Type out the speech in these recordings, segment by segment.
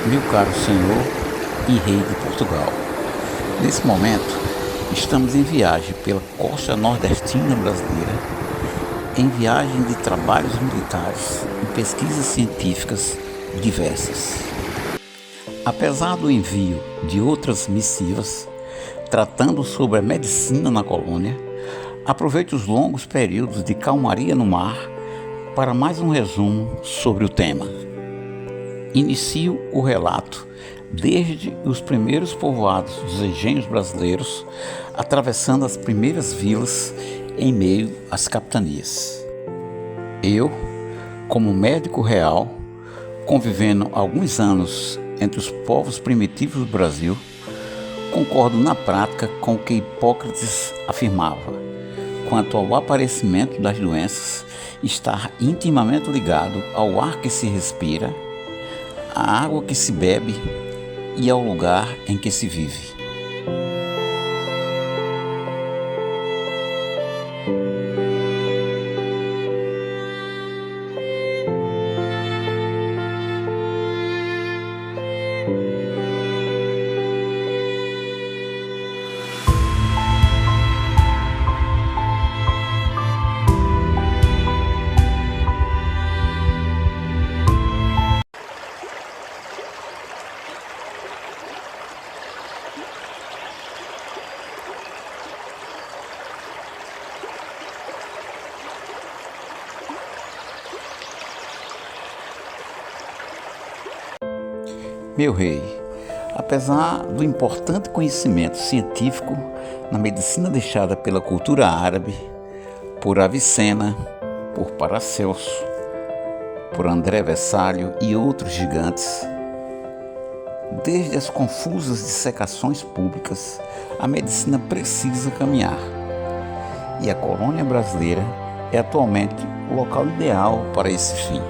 meu caro Senhor e Rei de Portugal. Nesse momento, estamos em viagem pela costa nordestina brasileira, em viagem de trabalhos militares e pesquisas científicas diversas. Apesar do envio de outras missivas tratando sobre a medicina na colônia, aproveite os longos períodos de calmaria no mar para mais um resumo sobre o tema. Inicio o relato desde os primeiros povoados dos engenhos brasileiros, atravessando as primeiras vilas em meio às capitanias. Eu, como médico real, convivendo há alguns anos entre os povos primitivos do Brasil, concordo na prática com o que Hipócrates afirmava, quanto ao aparecimento das doenças estar intimamente ligado ao ar que se respira, à água que se bebe e ao lugar em que se vive. Meu rei, apesar do importante conhecimento científico na medicina deixada pela cultura árabe, por Avicena, por Paracelso, por André Vessalio e outros gigantes, desde as confusas dissecações públicas, a medicina precisa caminhar. E a colônia brasileira é atualmente o local ideal para esse fim.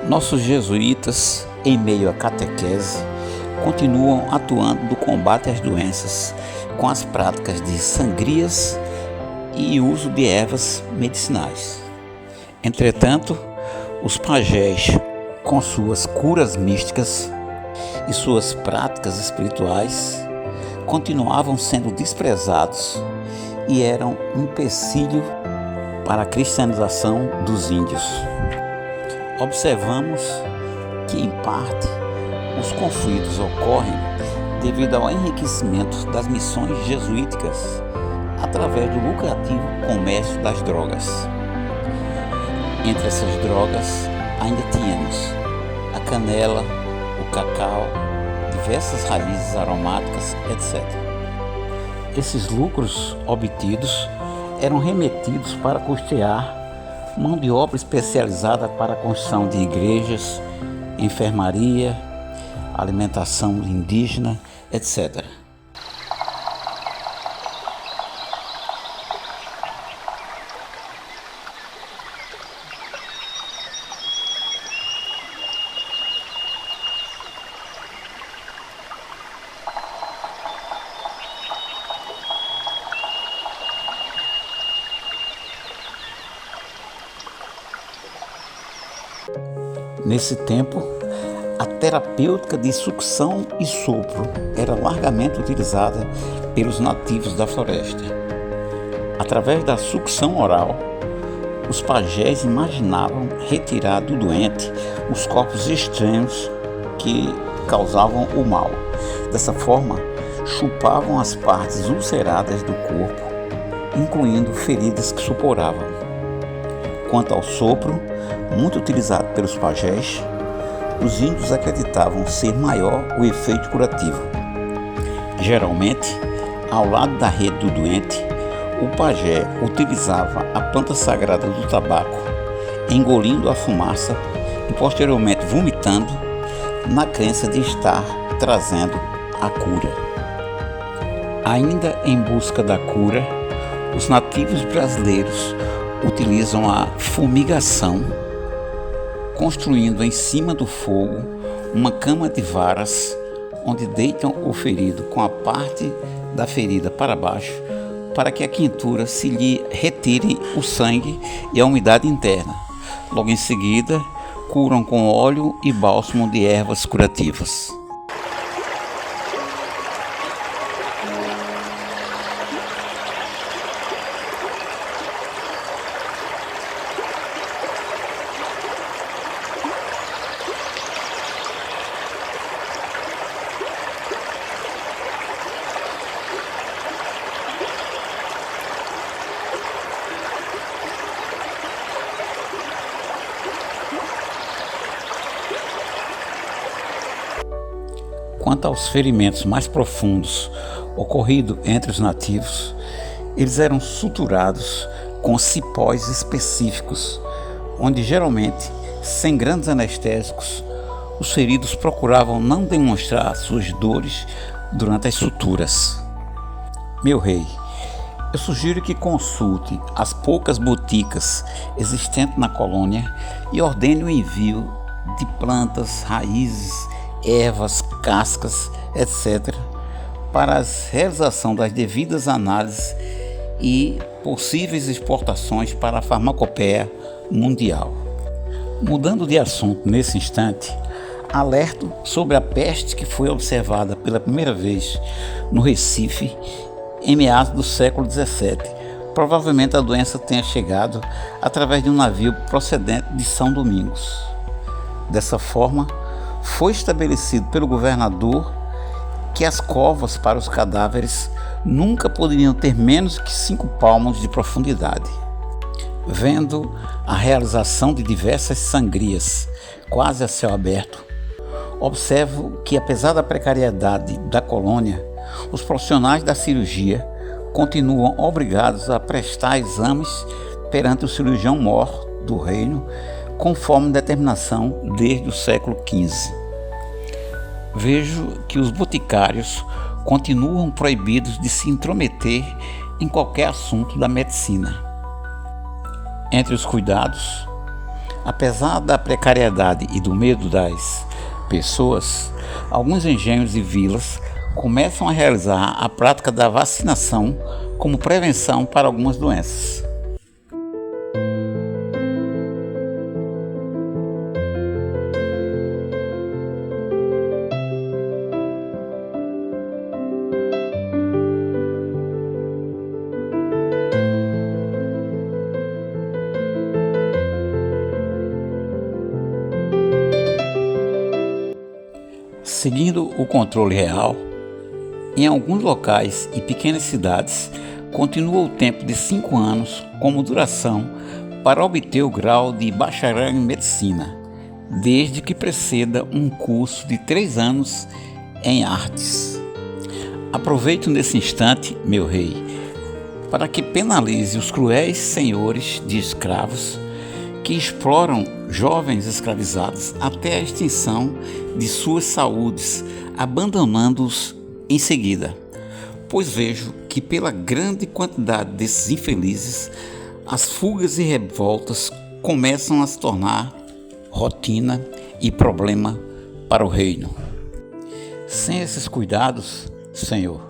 Nossos jesuítas, em meio à catequese, continuam atuando no combate às doenças com as práticas de sangrias e uso de ervas medicinais. Entretanto, os pajés, com suas curas místicas e suas práticas espirituais, continuavam sendo desprezados e eram um empecilho para a cristianização dos índios. Observamos que, em parte, os conflitos ocorrem devido ao enriquecimento das missões jesuíticas através do lucrativo comércio das drogas. Entre essas drogas, ainda tínhamos a canela, o cacau, diversas raízes aromáticas, etc. Esses lucros obtidos eram remetidos para custear mão de obra especializada para a construção de igrejas, enfermaria, alimentação indígena, etc. Nesse tempo, a terapêutica de sucção e sopro era largamente utilizada pelos nativos da floresta. Através da sucção oral, os pajés imaginavam retirar do doente os corpos estranhos que causavam o mal. Dessa forma, chupavam as partes ulceradas do corpo, incluindo feridas que suporavam. Quanto ao sopro, muito utilizado pelos pajés, os índios acreditavam ser maior o efeito curativo. Geralmente, ao lado da rede do doente, o pajé utilizava a planta sagrada do tabaco, engolindo a fumaça e posteriormente vomitando, na crença de estar trazendo a cura. Ainda em busca da cura, os nativos brasileiros utilizam a fumigação, construindo em cima do fogo uma cama de varas, onde deitam o ferido com a parte da ferida para baixo, para que a quentura se lhe retire o sangue e a umidade interna. Logo em seguida, curam com óleo e bálsamo de ervas curativas. Quanto aos ferimentos mais profundos ocorridos entre os nativos, eles eram suturados com cipós específicos, onde geralmente, sem grandes anestésicos, os feridos procuravam não demonstrar suas dores durante as suturas. Meu rei, eu sugiro que consulte as poucas boticas existentes na colônia e ordene o envio de plantas, raízes, ervas, cascas, etc., para a realização das devidas análises e possíveis exportações para a farmacopeia mundial. Mudando de assunto nesse instante, alerto sobre a peste que foi observada pela primeira vez no Recife em meados do século XVII. Provavelmente a doença tenha chegado através de um navio procedente de São Domingos. Dessa forma, foi estabelecido pelo governador que as covas para os cadáveres nunca poderiam ter menos que 5 palmos de profundidade. Vendo a realização de diversas sangrias quase a céu aberto, observo que, apesar da precariedade da colônia, os profissionais da cirurgia continuam obrigados a prestar exames perante o cirurgião-mor do reino, conforme determinação desde o século XV. Vejo que os boticários continuam proibidos de se intrometer em qualquer assunto da medicina. Entre os cuidados, apesar da precariedade e do medo das pessoas, alguns engenhos e vilas começam a realizar a prática da vacinação como prevenção para algumas doenças. Seguindo o controle real, em alguns locais e pequenas cidades, continua o tempo de 5 anos como duração para obter o grau de bacharel em medicina, desde que preceda um curso de 3 anos em artes. Aproveito nesse instante, meu rei, para que penalize os cruéis senhores de escravos que exploram jovens escravizados até a extinção de suas saúdes, abandonando-os em seguida, pois vejo que pela grande quantidade desses infelizes, as fugas e revoltas começam a se tornar rotina e problema para o reino. Sem esses cuidados, Senhor,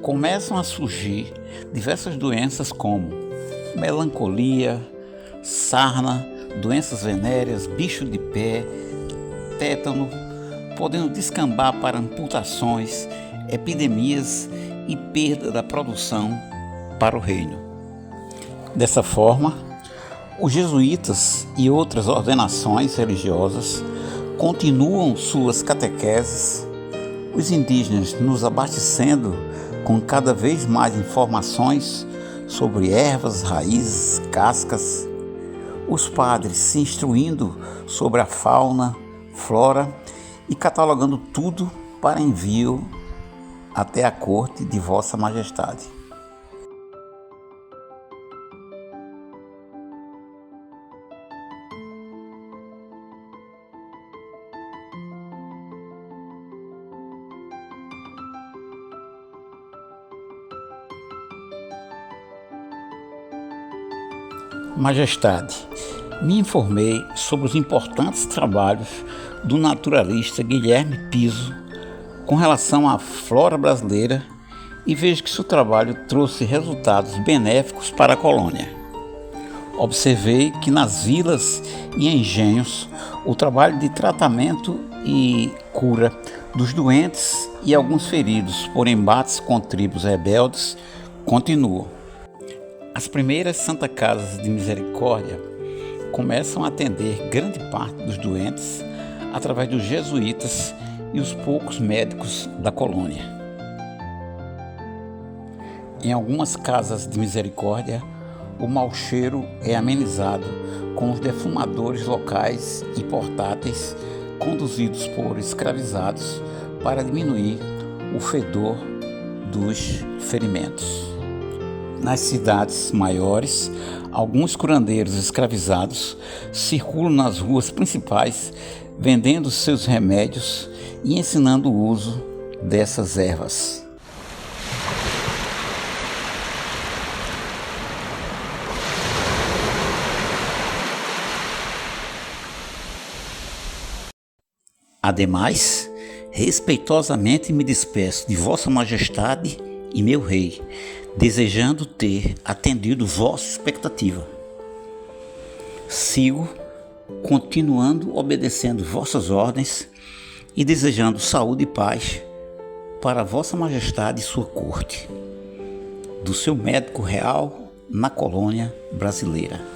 começam a surgir diversas doenças como melancolia, sarna, doenças venéreas, bicho de pé, tétano, podendo descambar para amputações, epidemias e perda da produção para o reino. Dessa forma, os jesuítas e outras ordenações religiosas continuam suas catequeses, os indígenas nos abastecendo com cada vez mais informações sobre ervas, raízes, cascas, os padres se instruindo sobre a fauna, flora e catalogando tudo para envio até a corte de Vossa Majestade. Majestade, me informei sobre os importantes trabalhos do naturalista Guilherme Piso com relação à flora brasileira e vejo que seu trabalho trouxe resultados benéficos para a colônia. Observei que nas vilas e engenhos o trabalho de tratamento e cura dos doentes e alguns feridos por embates com tribos rebeldes continua. As primeiras Santa Casas de Misericórdia começam a atender grande parte dos doentes através dos jesuítas e os poucos médicos da colônia. Em algumas casas de misericórdia, o mau cheiro é amenizado com os defumadores locais e portáteis conduzidos por escravizados para diminuir o fedor dos ferimentos. Nas cidades maiores, alguns curandeiros escravizados circulam nas ruas principais vendendo seus remédios e ensinando o uso dessas ervas. Ademais, respeitosamente me despeço de Vossa Majestade e meu Rei, desejando ter atendido vossa expectativa. Sigo, continuando obedecendo vossas ordens e desejando saúde e paz para Vossa Majestade e sua corte, do seu médico real na colônia brasileira.